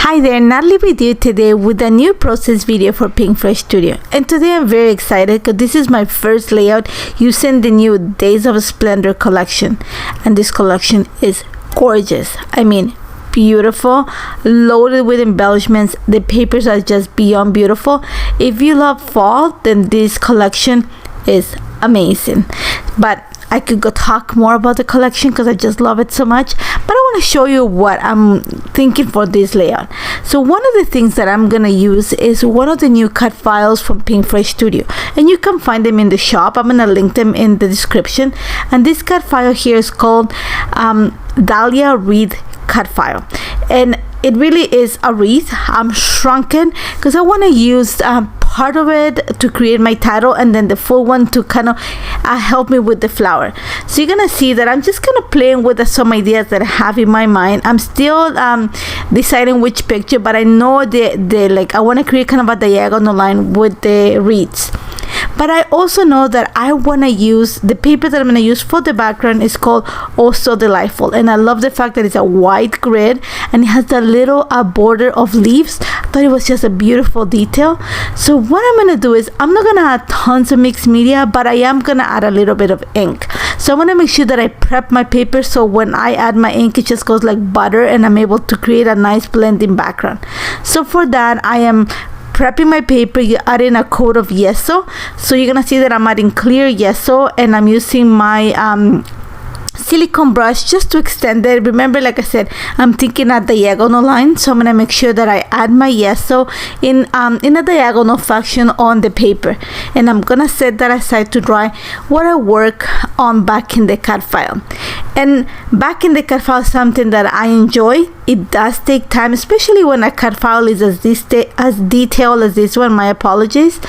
Hi there, Nathalie with you today with a new process video for PinkFresh Studio. And today I'm very excited because this is my first layout using the new Days of Splendor collection. And this collection is gorgeous. I mean, beautiful, loaded with embellishments. The papers are just beyond beautiful. If you love fall, then this collection is amazing. But I could go talk more about the collection because I just love it so much, but I want to show you what I'm thinking for this layout. So one of the things that I'm going to use is one of the new cut files from PinkFresh Studio, and you can find them in the shop. I'm going to link them in the description. And this cut file here is called Dahlia Wreath cut file, and it really is a wreath. I'm shrunken because I want to use part of it to create my title, and then the full one to kind of help me with the flower. So you're gonna see that I'm just kind of playing with some ideas that I have in my mind. I'm still deciding which picture, but I know like I want to create kind of a diagonal line with the wreaths. But I also know that I want to use the paper that I'm going to use for the background is called Also Delightful, and I love the fact that it's a white grid and it has the little border of leaves. I thought it was just a beautiful detail. So what I'm going to do is I'm not going to add tons of mixed media, but I am going to add a little bit of ink. So I want to make sure that I prep my paper so when I add my ink it just goes like butter and I'm able to create a nice blending background. So for that I am prepping my paper, adding a coat of yeso. So you're gonna see that I'm adding clear yeso, and I'm using my silicone brush just to extend it. Remember, like I said, I'm thinking a diagonal line, so I'm gonna make sure that I add my yeso in a diagonal fashion on the paper, and I'm gonna set that aside to dry what I work on back in the cut file. And back in the cut file is something that I enjoy. It does take time, especially when a cut file is as detailed as this one. My apologies.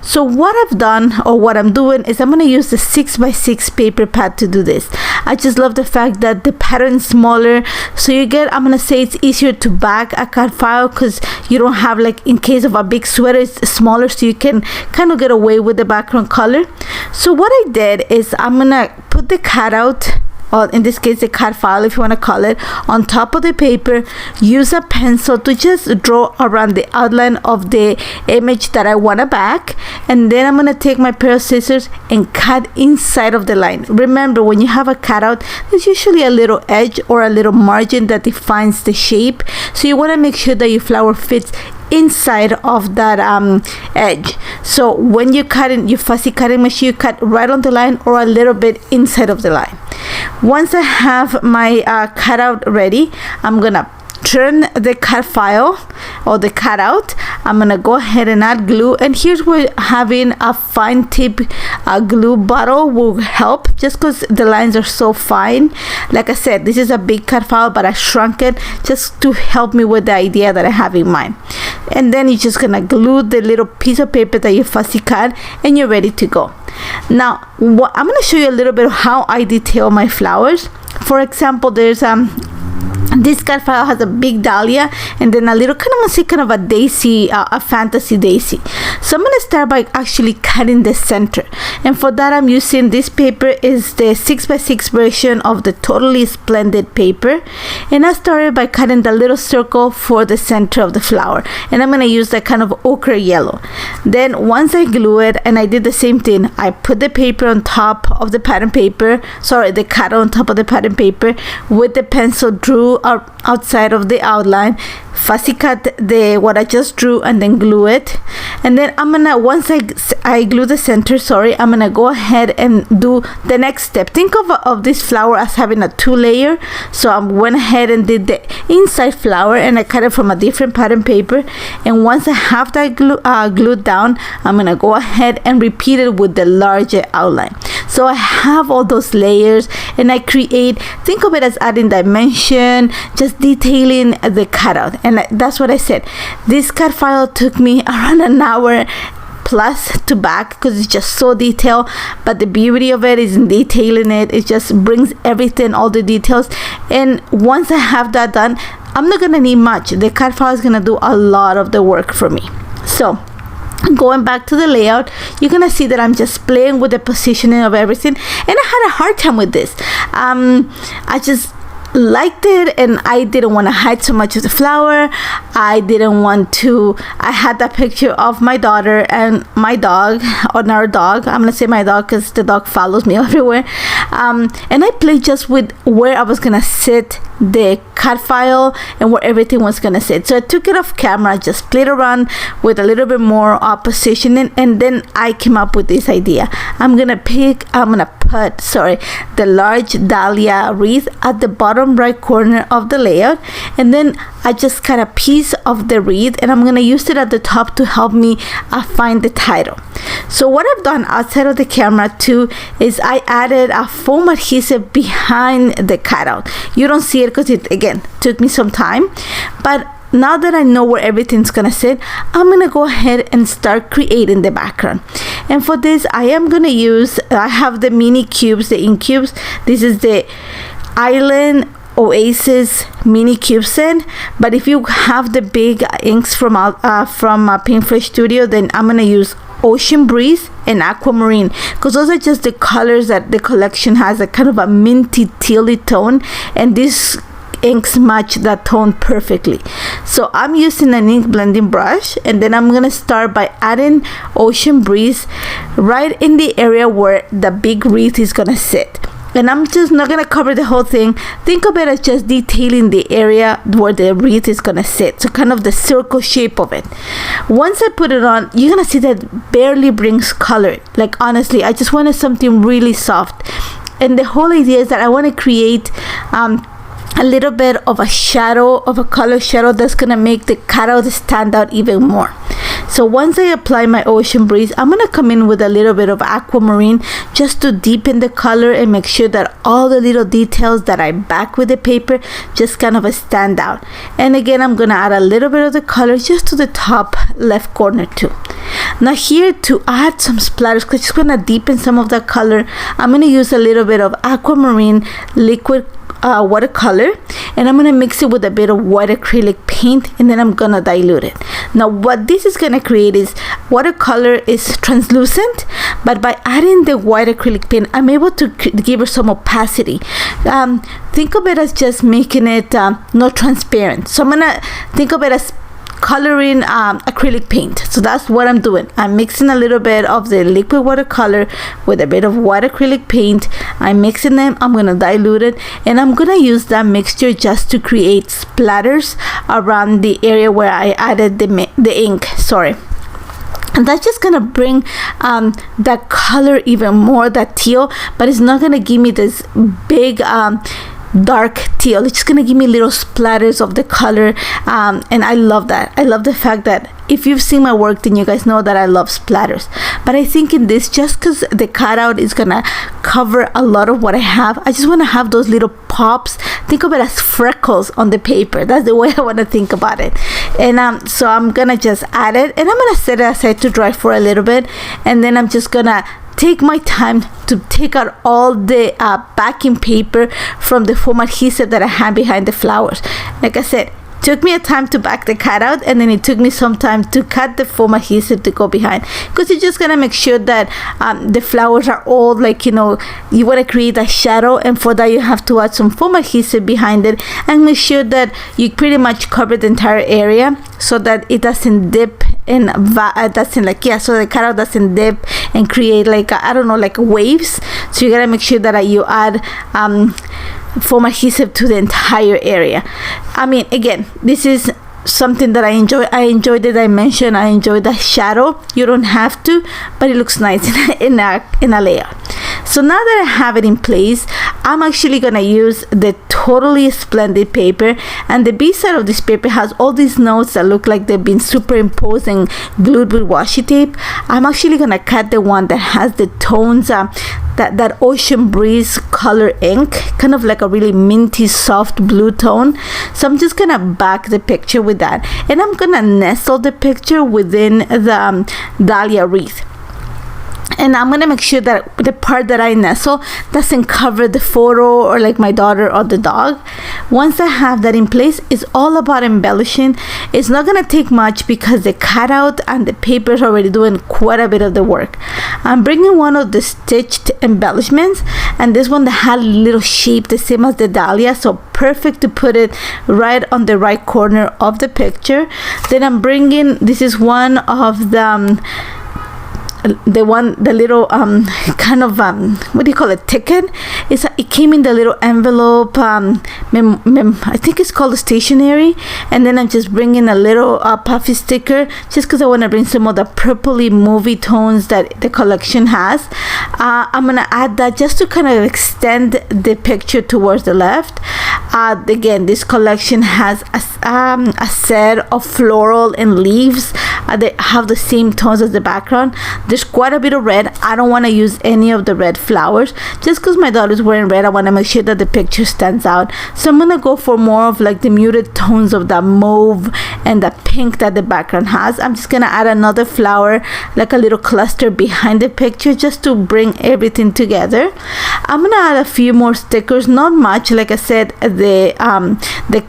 So what I've done, or what I'm doing, is I'm going to use the 6x6 paper pad to do this. I just love the fact that the pattern is smaller, so you get, I'm going to say it's easier to back a cut file because you don't have, like in case of a big sweater, it's smaller, so you can kind of get away with the background color. So what I did is I'm going to put the cutout, or in this case the cut file if you want to call it, on top of the paper. Use a pencil to just draw around the outline of the image that I want to back, and then I'm going to take my pair of scissors and cut inside of the line. Remember, when you have a cutout, there's usually a little edge or a little margin that defines the shape, so you want to make sure that your flower fits inside of that edge. So when you cut in your fussy cutting machine, you cut right on the line or a little bit inside of the line. Once I have my cutout ready, I'm gonna turn the cut file or the cutout. I'm gonna go ahead and add glue, and here's where having a fine tip glue bottle will help, just because the lines are so fine. Like I said, this is a big cut file, but I shrunk it just to help me with the idea that I have in mind. And then you're just gonna glue the little piece of paper that you fussy cut, and you're ready to go. Now I'm gonna show you a little bit of how I detail my flowers. For example, there's this cut file has a big dahlia and then a little kind of a daisy, a fantasy daisy. So I'm going to start by actually cutting the center, and for that I'm using this paper is the 6x6 version of the Totally Splendid paper, and I started by cutting the little circle for the center of the flower, and I'm going to use that kind of ochre yellow. Then once I glue it, and I did the same thing, I put the paper on top of the pattern paper, the cut on top of the pattern paper with the pencil, drew outside of the outline, fussy cut what I just drew, and then glue it. And then I'm gonna, once I glue the center, I'm gonna go ahead and do the next step. Think of this flower as having a 2-layer. So I went ahead and did the inside flower, and I cut it from a different pattern paper. And once I have that glued down, I'm gonna go ahead and repeat it with the larger outline. So I have all those layers, and I create, think of it as adding dimension, just detailing the cutout. And that's what I said. This cut file took me around an hour plus to back because it's just so detailed, but the beauty of it is in detailing it. It just brings everything, all the details. And once I have that done, I'm not gonna need much. The cut file is gonna do a lot of the work for me. So going back to the layout, you're gonna see that I'm just playing with the positioning of everything, and I had a hard time with this. I just liked it, and I didn't want to hide so much of the flower. I didn't want to. I had that picture of my daughter and my dog, or our dog. I'm gonna say my dog because the dog follows me everywhere. And I played just with where I was gonna sit the cut file and where everything was gonna sit. So I took it off camera, just played around with a little bit more positioning, and then I came up with this idea. I'm gonna put the large Dahlia wreath at the bottom right corner of the layout, and then I just cut a piece of the wreath, and I'm gonna use it at the top to help me find the title. So what I've done outside of the camera too is I added a foam adhesive behind the cutout. You don't see it because it again took me some time, but now that I know where everything's gonna sit, I'm gonna go ahead and start creating the background. And for this, I have the mini cubes, the ink cubes. This is the Island Oasis mini cube set, but if you have the big inks from PinkFresh Studio, then I'm gonna use Ocean Breeze and Aquamarine, because those are just the colors that the collection has, a kind of a minty tealy tone, and these inks match that tone perfectly. So I'm using an ink blending brush, and then I'm gonna start by adding Ocean Breeze right in the area where the big wreath is gonna sit. And I'm just not gonna cover the whole thing. Think of it as just detailing the area where the wreath is gonna sit, so kind of the circle shape of it. Once I put it on, you're gonna see that barely brings color. Like honestly, I just wanted something really soft, and the whole idea is that I want to create a little bit of a shadow, of a color shadow that's gonna make the cutout stand out even more. So once I apply my Ocean Breeze, I'm gonna come in with a little bit of Aquamarine just to deepen the color and make sure that all the little details that I back with the paper just kind of stand out. And again, I'm gonna add a little bit of the color just to the top left corner too. Now here, to add some splatters, because I just wanna deepen some of that color, I'm gonna use a little bit of Aquamarine liquid watercolor, and I'm gonna mix it with a bit of white acrylic paint, and then I'm gonna dilute it. Now what this is gonna create is, watercolor is translucent, but by adding the white acrylic paint, I'm able to give her some opacity. Think of it as just making it not transparent. So I'm gonna think of it as coloring acrylic paint. So that's what I'm doing. I'm mixing a little bit of the liquid watercolor with a bit of white acrylic paint. I'm mixing them, I'm gonna dilute it, and I'm gonna use that mixture just to create splatters around the area where I added the ink, sorry. And that's just gonna bring that color even more, that teal, but it's not gonna give me this big dark teal. It's just gonna give me little splatters of the color, and I love that. I love the fact that if you've seen my work, then you guys know that I love splatters. But I think in this, just because the cutout is gonna cover a lot of what I have, I just want to have those little pops. Think of it as freckles on the paper. That's the way I want to think about it. And so I'm gonna just add it, and I'm gonna set it aside to dry for a little bit, and then I'm just gonna take my time to take out all the backing paper from the foam adhesive that I had behind the flowers. Like I said, took me a time to back the cutout, and then it took me some time to cut the foam adhesive to go behind, because you're just gonna make sure that the flowers are all like, you know, you want to create a shadow, and for that you have to add some foam adhesive behind it and make sure that you pretty much cover the entire area so that it doesn't dip and doesn't so the cutout doesn't dip and create like I don't know, like waves. So you gotta make sure that you add foam adhesive to the entire area. I mean, again, this is something that I enjoy. I enjoy the dimension, I enjoy the shadow. You don't have to, but it looks nice in a layout. So now that I have it in place, I'm actually gonna use the Totally Splendid paper, and the B side of this paper has all these notes that look like they've been superimposed and glued with washi tape. I'm actually gonna cut the one that has the tones, that Ocean Breeze color ink, kind of like a really minty soft blue tone. So I'm just gonna back the picture with that, and I'm gonna nestle the picture within the Dahlia Wreath. And I'm gonna make sure that the part that I nestle doesn't cover the photo or like my daughter or the dog. Once I have that in place, it's all about embellishing. It's not gonna take much because the cutout and the paper is already doing quite a bit of the work. I'm bringing one of the stitched embellishments, and this one that had a little shape the same as the dahlia, so perfect to put it right on the right corner of the picture. Then I'm bringing, this is one of the little kind of what do you call it, ticket. It came in the little envelope, I think it's called a stationery. And then I'm just bringing a little puffy sticker just because I want to bring some of the purpley movie tones that the collection has. I'm gonna add that just to kind of extend the picture towards the left. Again, this collection has a set of floral and leaves. They have the same tones as the background. There's quite a bit of red. I don't want to use any of the red flowers just because my daughter's wearing red. I want to make sure that the picture stands out, so I'm gonna go for more of like the muted tones of the mauve and the pink that the background has. I'm just gonna add another flower, like a little cluster behind the picture, just to bring everything together. I'm gonna add a few more stickers, not much. Like I said, the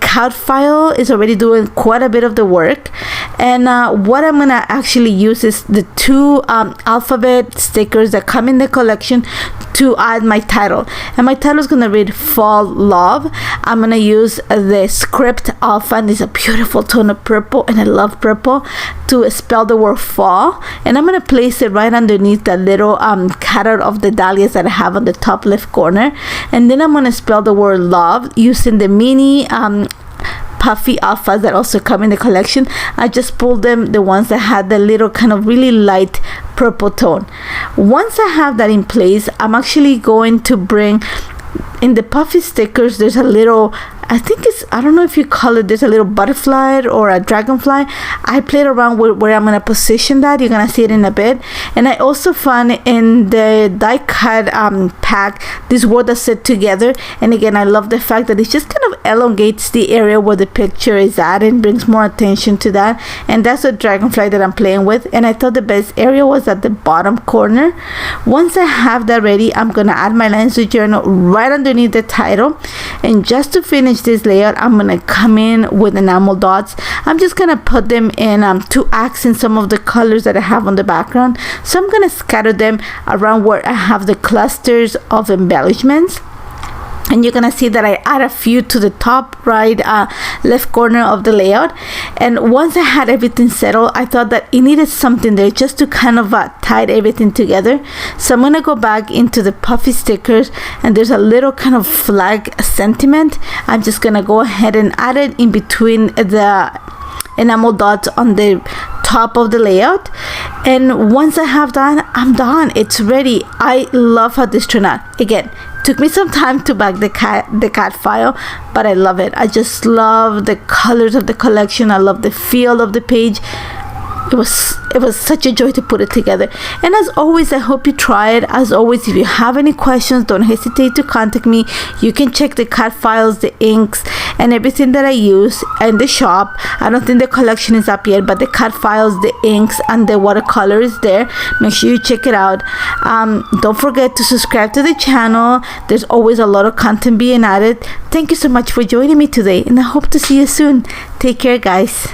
CAD file is already doing quite a bit of the work, and what I'm gonna actually use is the two alphabet stickers that come in the collection to add my title. And my title is gonna read Fall Love. I'm gonna use the script alpha, and it's a beautiful tone of purple, and I love purple, to spell the word fall. And I'm gonna place it right underneath the little cutout of the dahlias that I have on the top left corner. And then I'm gonna spell the word love using the mini puffy alphas that also come in the collection. I just pulled them, the ones that had the little kind of really light purple tone. Once I have that in place, I'm actually going to bring in the puffy stickers, there's a little, I think it's, I don't know if you call it, there's a little butterfly or a dragonfly. I played around with where I'm going to position that. You're going to see it in a bit. And I also found in the die cut pack this word that's set together. And again, I love the fact that it just kind of elongates the area where the picture is at and brings more attention to that. And that's the dragonfly that I'm playing with. And I thought the best area was at the bottom corner. Once I have that ready, I'm going to add my lines to journal right underneath the title. And just to finish this layout, I'm gonna come in with enamel dots. I'm just gonna put them in to accent some of the colors that I have on the background. So I'm gonna scatter them around where I have the clusters of embellishments. And you're gonna see that I add a few to the top right left corner of the layout. And once I had everything settled, I thought that it needed something there just to kind of tie everything together. So I'm gonna go back into the puffy stickers, and there's a little kind of flag sentiment. I'm just gonna go ahead and add it in between the enamel dots on the top of the layout. And once I have that, I'm done. It's ready. I love how this turned out. Again, took me some time to back the CAD file, but I love it. I just love the colors of the collection. I love the feel of the page. It was such a joy to put it together. And as always, I hope you try it. As always, if you have any questions, don't hesitate to contact me. You can check the CAD files, the inks, and everything that I use in the shop. I don't think the collection is up yet, but the CAD files, the inks, and the watercolor is there. Make sure you check it out. Don't forget to subscribe to the channel. There's always a lot of content being added. Thank you so much for joining me today, and I hope to see you soon. Take care, guys.